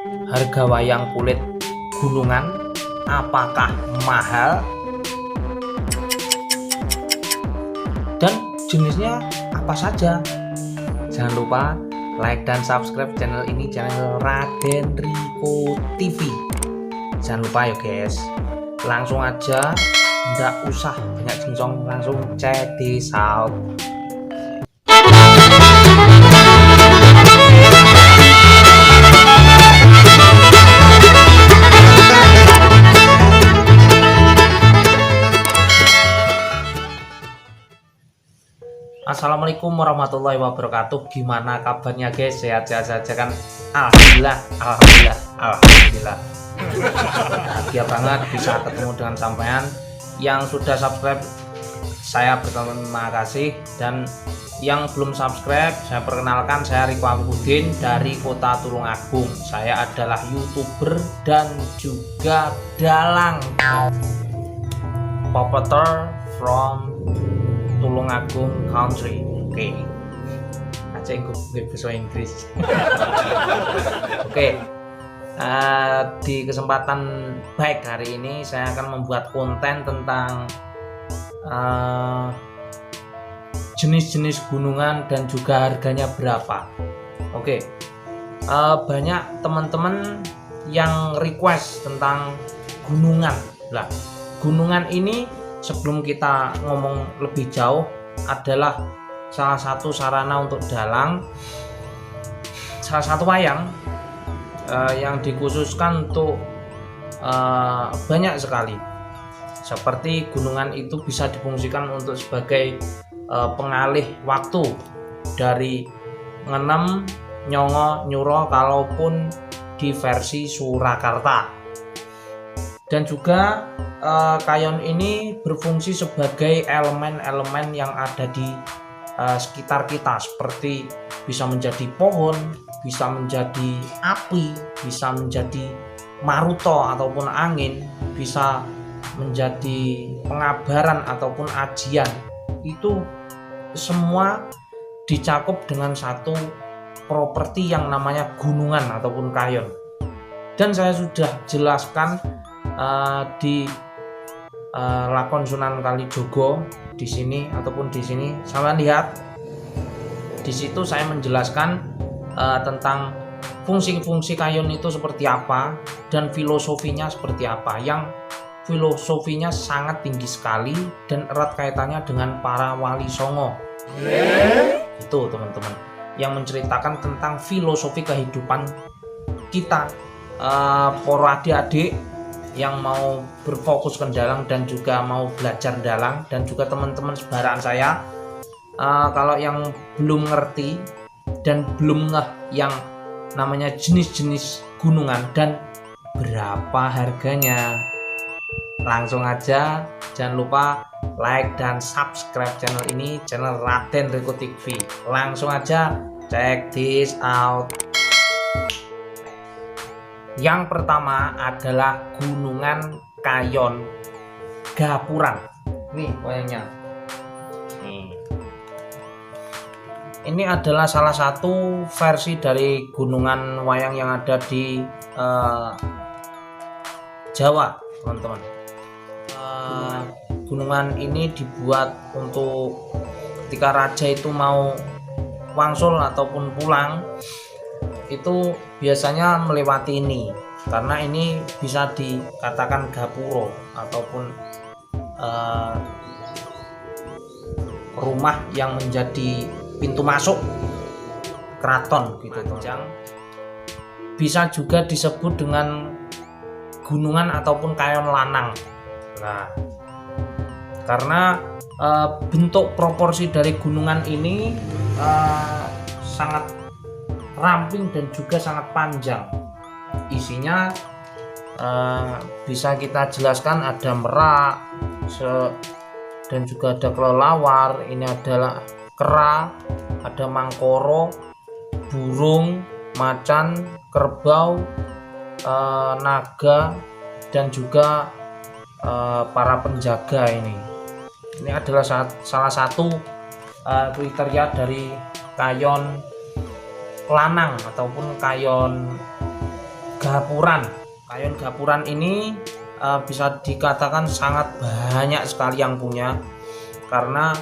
Harga wayang kulit gunungan apakah mahal? Dan jenisnya apa saja? Jangan lupa like dan subscribe channel ini, channel Raden Riko TV. Jangan lupa ya guys. Langsung aja, nggak usah banyak cincong, langsung check this out. Assalamualaikum warahmatullahi wabarakatuh. Gimana kabarnya guys? Sehat-sehat saja kan? Alhamdulillah. Bahagia banget bisa ketemu dengan sampean. Yang sudah subscribe, saya berterima kasih. Dan yang belum subscribe, saya perkenalkan, saya Riko Akudin dari kota Tulungagung. Saya adalah YouTuber dan juga dalang puppeteer from Tulungagung country. Oke. Aja gue bahasa Inggris. Oke. Di kesempatan baik hari ini saya akan membuat konten tentang jenis-jenis gunungan dan juga harganya berapa. Oke. Banyak teman-teman yang request tentang gunungan. Lah, gunungan ini sebelum kita ngomong lebih jauh adalah salah satu sarana untuk dalang, salah satu wayang yang dikhususkan untuk banyak sekali. Seperti gunungan itu bisa difungsikan untuk sebagai pengalih waktu dari ngenem, nyongo, nyuro, kalaupun di versi Surakarta. Dan juga kayon ini berfungsi sebagai elemen-elemen yang ada di sekitar kita, seperti bisa menjadi pohon, bisa menjadi api, bisa menjadi maruto ataupun angin, bisa menjadi pengabaran ataupun ajian. Itu semua dicakup dengan satu properti yang namanya gunungan ataupun kayon. Dan saya sudah jelaskan di lakon Sunan Kalijogo di sini ataupun di sini. Sama lihat di situ saya menjelaskan tentang fungsi-fungsi kayon itu seperti apa dan filosofinya seperti apa, yang filosofinya sangat tinggi sekali dan erat kaitannya dengan para wali songo. Itu teman-teman, yang menceritakan tentang filosofi kehidupan kita, para adik-adik yang mau berfokus ke dalang dan juga mau belajar dalang, dan juga teman-teman sebaraan saya. Kalau yang belum ngerti dan belum ngeh yang namanya jenis-jenis gunungan dan berapa harganya, langsung aja jangan lupa like dan subscribe channel ini, channel Raden Riko TV. Langsung aja check this out. Yang pertama adalah gunungan kayon Gapuran. Nih wayangnya. Ini adalah salah satu versi dari gunungan wayang yang ada di Jawa, teman-teman. Gunungan ini dibuat untuk ketika raja itu mau wangsul ataupun pulang, itu biasanya melewati ini, karena ini bisa dikatakan gapuro ataupun rumah yang menjadi pintu masuk keraton gitu teman. Bisa juga disebut dengan gunungan ataupun kayon lanang. Nah, karena bentuk proporsi dari gunungan ini sangat ramping dan juga sangat panjang. Isinya bisa kita jelaskan ada merak dan juga ada kelelawar. Ini adalah kera, ada mangkoro, burung, macan, kerbau, naga, dan juga para penjaga. Ini adalah salah satu kriteria dari kayon lanang ataupun kayon gapuran. Kayon gapuran ini bisa dikatakan sangat banyak sekali yang punya, karena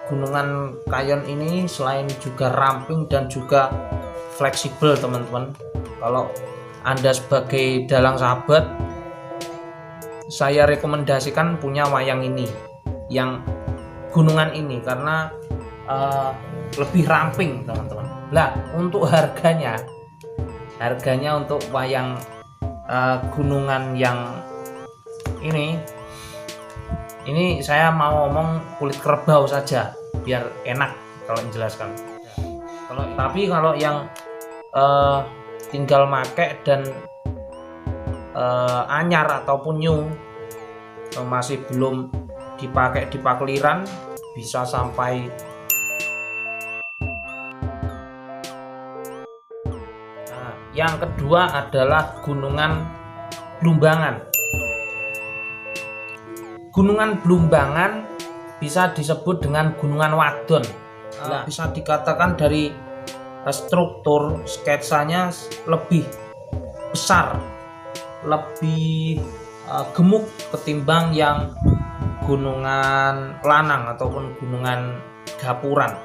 gunungan kayon ini selain juga ramping dan juga fleksibel teman-teman. Kalau Anda sebagai dalang sahabat, saya rekomendasikan punya wayang ini, yang gunungan ini, karena lebih ramping teman-teman. Lah untuk harganya untuk wayang gunungan yang ini saya mau ngomong kulit kerbau saja biar enak kalau menjelaskan. Kalau yang tinggal make dan anyar ataupun new, masih belum dipakai di pakliran, bisa sampai yang kedua adalah gunungan Blumbangan. Gunungan Blumbangan bisa disebut dengan gunungan wadon. Bisa dikatakan dari struktur sketsanya lebih besar, lebih gemuk ketimbang yang gunungan lanang ataupun gunungan gapuran.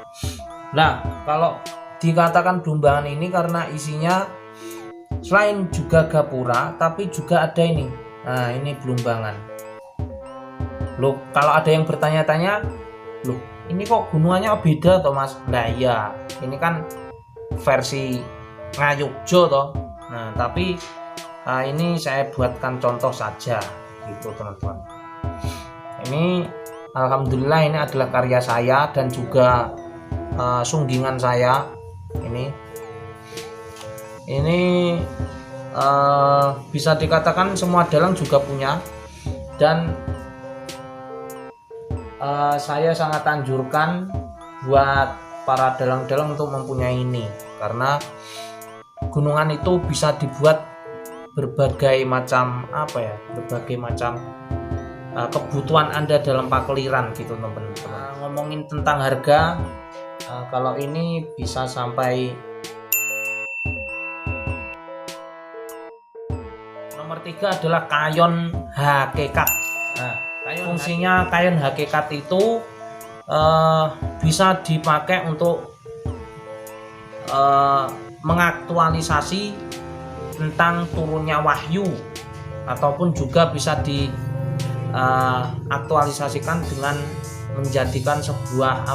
Nah, kalau dikatakan Blumbangan ini karena isinya selain juga gapura, tapi juga ada ini. Nah, ini Blumbangan. Loh, kalau ada yang bertanya-tanya, loh, ini kok gunungannya beda toh Mas? Nah, iya, ini kan versi Ngayogja toh. Nah, tapi ini saya buatkan contoh saja gitu, teman-teman. Ini alhamdulillah ini adalah karya saya dan juga sunggingan saya. Ini bisa dikatakan semua dalang juga punya, dan saya sangat anjurkan buat para dalang-dalang untuk mempunyai ini, karena gunungan itu bisa dibuat berbagai macam kebutuhan Anda dalam pakliran gitu teman-teman. Ngomongin tentang harga, kalau ini bisa sampai. Nomor 3 adalah kayon hakikat. Nah, fungsinya kayon hakikat itu bisa dipakai untuk mengaktualisasi tentang turunnya wahyu, ataupun juga bisa diaktualisasikan dengan menjadikan sebuah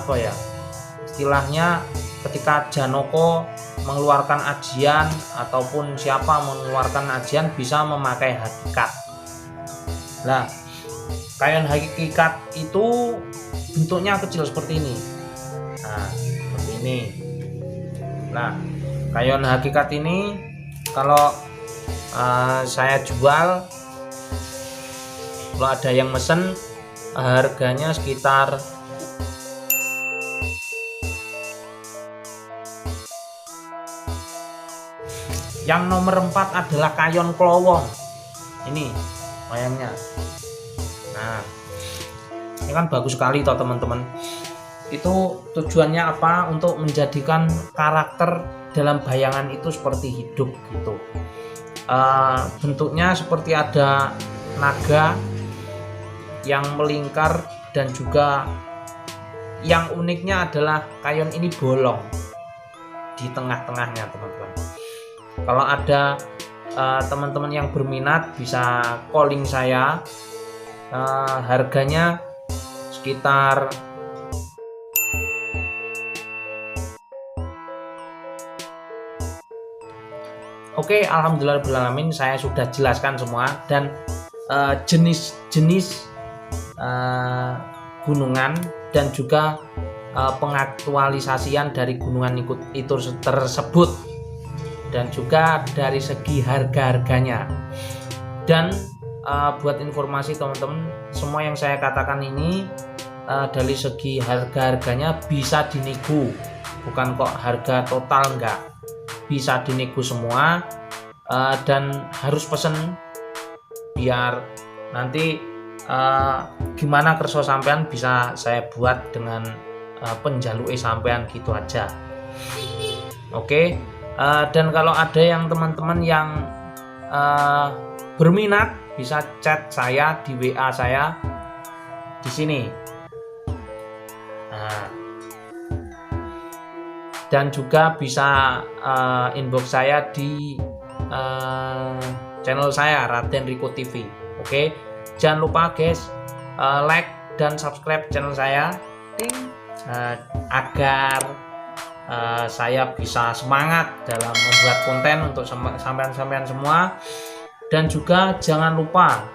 istilahnya ketika Janoko mengeluarkan ajian ataupun siapa mengeluarkan ajian bisa memakai hakikat. Nah, kayon hakikat itu bentuknya kecil seperti ini. Nah, seperti ini. Nah, kayon hakikat ini kalau saya jual, kalau ada yang mesen, harganya sekitar yang nomor 4 adalah kayon klowong. Ini wayangnya. Nah, ini kan bagus sekali toh teman-teman. Itu tujuannya apa? Untuk menjadikan karakter dalam bayangan itu seperti hidup gitu. Bentuknya seperti ada naga yang melingkar, dan juga yang uniknya adalah kayon ini bolong di tengah-tengahnya teman-teman. Kalau ada teman-teman yang berminat bisa calling saya. Harganya sekitar Oke, alhamdulillahirobbilalamin, saya sudah jelaskan semua, dan jenis-jenis gunungan dan juga pengaktualisasian dari gunungan itu tersebut, dan juga dari segi harga-harganya. Dan buat informasi teman-teman, semua yang saya katakan ini dari segi harga-harganya bisa dinego, bukan kok harga total, enggak, bisa dinego semua. Dan harus pesen biar nanti gimana kerso sampean bisa saya buat dengan penjaluk sampean gitu aja. Oke, Dan kalau ada yang teman-teman yang berminat bisa chat saya di WA saya di sini. Nah, dan juga bisa inbox saya di channel saya Raden Riko TV. Oke, jangan lupa guys, like dan subscribe channel saya agar saya bisa semangat dalam membuat konten untuk sampean-sampean semua. Dan juga jangan lupa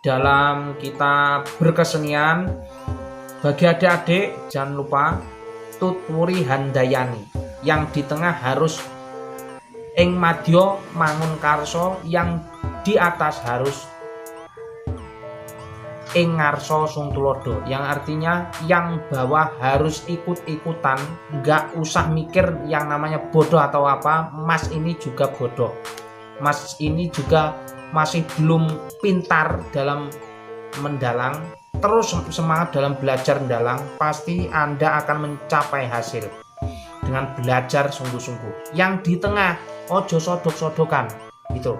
dalam kita berkesenian, bagi adik-adik jangan lupa tuturi handayani, yang di tengah harus ing madya mangun karso, yang di atas harus ing ngarso sung tulodo, yang artinya yang bawah harus ikut-ikutan, nggak usah mikir yang namanya bodoh atau apa. Mas ini juga bodoh, mas ini juga masih belum pintar dalam mendalang. Terus semangat dalam belajar mendalang, pasti Anda akan mencapai hasil dengan belajar sungguh-sungguh. Yang di tengah ojo sodok-sodokan gitu.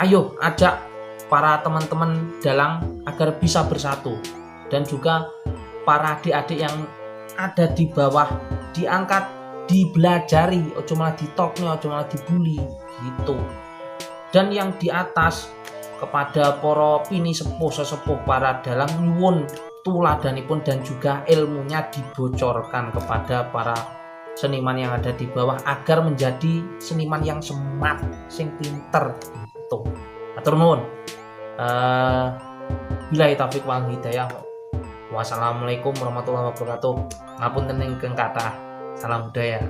Ayo ajak para teman-teman dalang agar bisa bersatu, dan juga para adik-adik yang ada di bawah diangkat, dibelajari, ojo malah ditoknya, ojo malah dibully gitu. Dan yang di atas kepada para pini sepuh para dalang, nyuwun tuladanipun dan juga ilmunya dibocorkan kepada para seniman yang ada di bawah agar menjadi seniman yang smart, sing pinter gitu. Matur nuwun. Billahi taufiq wal hidayah. Wassalamualaikum warahmatullahi wabarakatuh. Ngapunten ingkang kathah. Salam budaya.